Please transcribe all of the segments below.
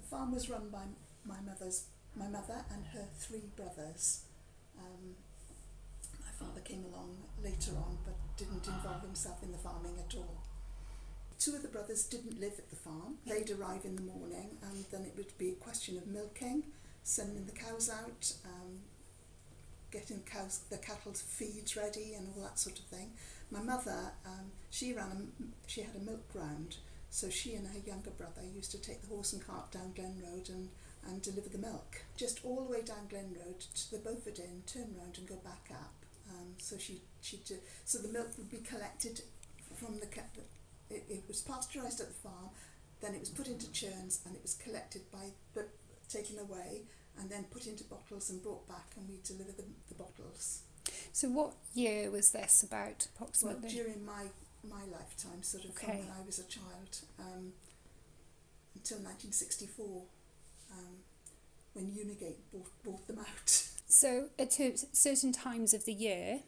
farm was run by my mother and her 3 brothers. My father came along later on, but didn't involve himself in the farming at all. 2 of the brothers didn't live at the farm. They'd arrive in the morning, and then it would be a question of milking, sending the cows out, getting the cattle's feeds ready and all that sort of thing. My mother, she had a milk ground, so she and her younger brother used to take the horse and cart down Glen Road and deliver the milk. Just all the way down Glen Road to the Beaufort Inn, turn round and go back up. So so the milk would be collected from it was pasteurised at the farm, then it was put into churns and it was collected taken away and then put into bottles and brought back, and we deliver the bottles. So what year was this about approximately? Well, during my lifetime, sort of from when I was a child, until 1964, when Unigate bought them out. So at certain times of the year,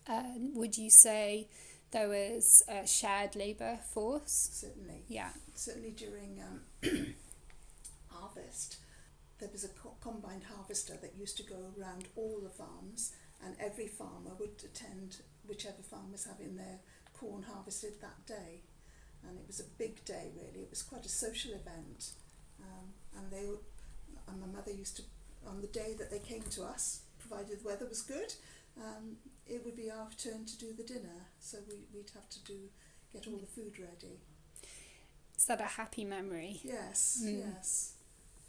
would you say there was a shared labour force? Certainly. Yeah. Certainly during harvest, there was a combined harvester that used to go around all the farms, and every farmer would attend whichever farm was having their corn harvested that day. And it was a big day, really. It was quite a social event. And my mother used to, on the day that they came to us, provided the weather was good, it would be our turn to do the dinner. So we'd have to get all the food ready. Is that a happy memory? Yes, yes.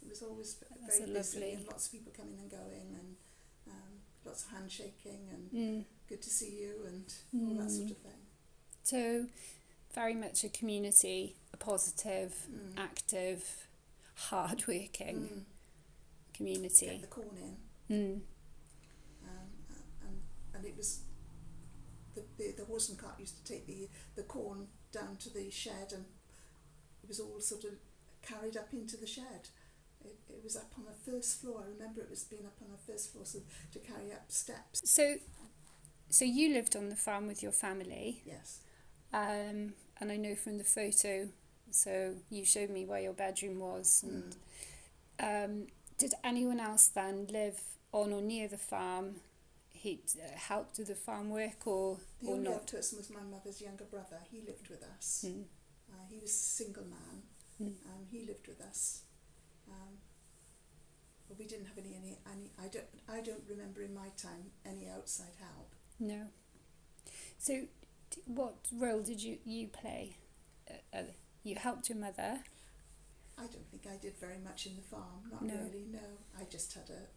It was always very busy, and lots of people coming and going, and lots of handshaking, and good to see you, and all that sort of thing. So, very much a community, a positive, active, hard-working community. Get the corn in. And it was the horse and cart used to take the corn down to the shed, and it was all sort of carried up into the shed. It was up on the first floor. I remember it was being up on the first floor, so to carry up steps. So you lived on the farm with your family? Yes. And I know from the photo, so you showed me where your bedroom was. And did anyone else then live on or near the farm? He helped with the farm work or not? The only other person was my mother's younger brother. He lived with us. He was a single man. He lived with us. But we didn't have any. I don't remember in my time any outside help. No. So, what role did you play? You helped your mother. I don't think I did very much in the farm. Not really. No, I just had a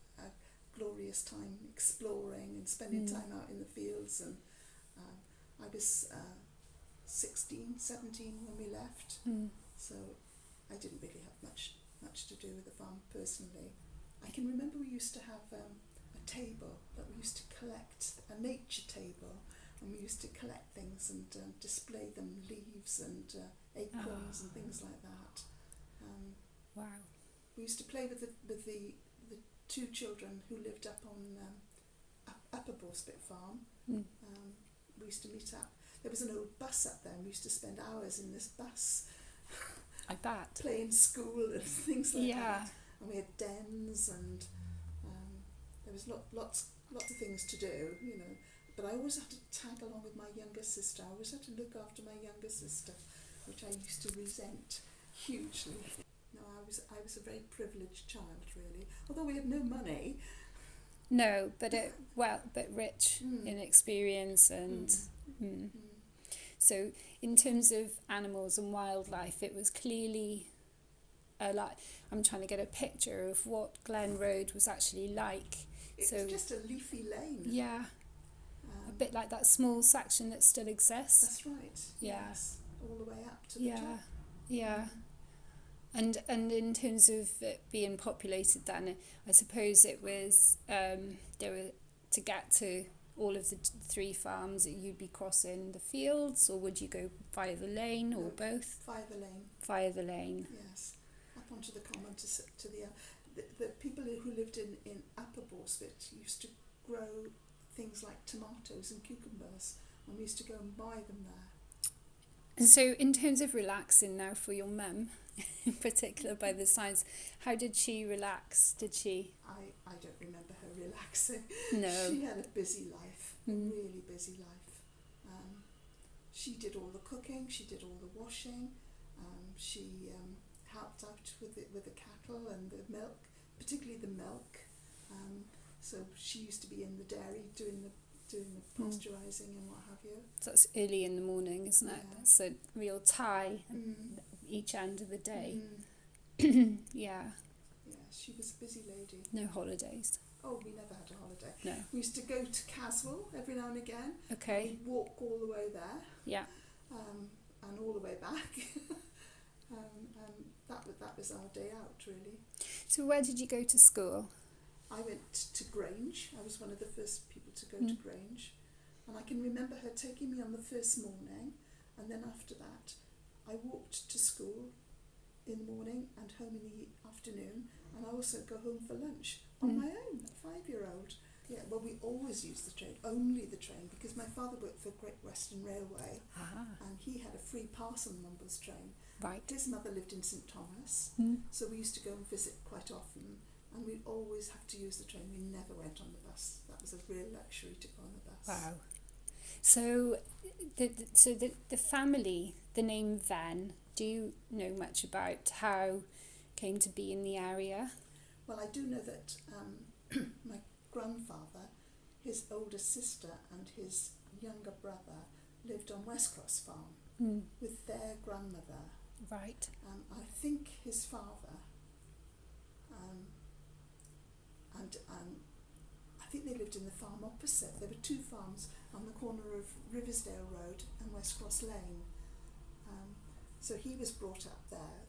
glorious time exploring and spending time out in the fields. And I was 16, 17 when we left. So I didn't really have much to do with the farm personally. I can remember we used to have a table that we used to collect, a nature table, and we used to collect things and display them, leaves and acorns and things like that. Wow. We used to play with the 2 children who lived up on Upper Boarspit farm. We used to meet up. There was an old bus up there, and we used to spend hours in this bus. I bet. Playing school and things like that. And we had dens, and there was lots of things to do, you know. But I always had to tag along with my younger sister. I always had to look after my younger sister, which I used to resent hugely. No, I was a very privileged child, really. Although we had no money. No, but rich in experience and. So, in terms of animals and wildlife, it was clearly I'm trying to get a picture of what Glen Road was actually like. It was just a leafy lane. Yeah. A bit like that small section that still exists. That's right. Yeah. Yes. All the way up to the top. Yeah. And in terms of it being populated then, I suppose it was to get to all of the 3 farms, you'd be crossing the fields, or would you go via the lane, or both? Via the lane. Via the lane. Yes. Up onto the common to the people who lived in Upper Boarspit used to grow things like tomatoes and cucumbers, and we used to go and buy them there. And so in terms of relaxing now for your mum, in particular by the signs, how did she relax? Did she? I don't remember her relaxing. No. She had a busy life, a really busy life. She did all the cooking, she did all the washing, she helped out with the cattle and the milk, particularly the milk. So she used to be in the dairy doing the pasteurising and what have you. So that's early in the morning, isn't it? Yeah. That's a real tie each end of the day. Yeah. Yeah, she was a busy lady. No holidays. Oh, we never had a holiday. No. We used to go to Caswell every now and again. Okay. We'd walk all the way there. Yeah. And all the way back. And that was our day out, really. So where did you go to school? I went to Grange. I was one of the first people to go to Grange. And I can remember her taking me on the first morning, and then after that I walked to school in the morning and home in the afternoon, and I also go home for lunch on my own, a 5-year-old. Yeah, well, we always used the train, only the train, because my father worked for Great Western Railway, and he had a free parcel numbers train. Right. His mother lived in St Thomas, so we used to go and visit quite often, and we'd always have to use the train. We never went on the bus. That was a real luxury to go on the bus. Wow. So the family, the name Van, do you know much about how came to be in the area? Well, I do know that my grandfather, his older sister and his younger brother lived on West Cross Farm with their grandmother. Right. I think his father, and I think they lived in the farm opposite. There were two farms on the corner of Riversdale Road and West Cross Lane. So he was brought up there.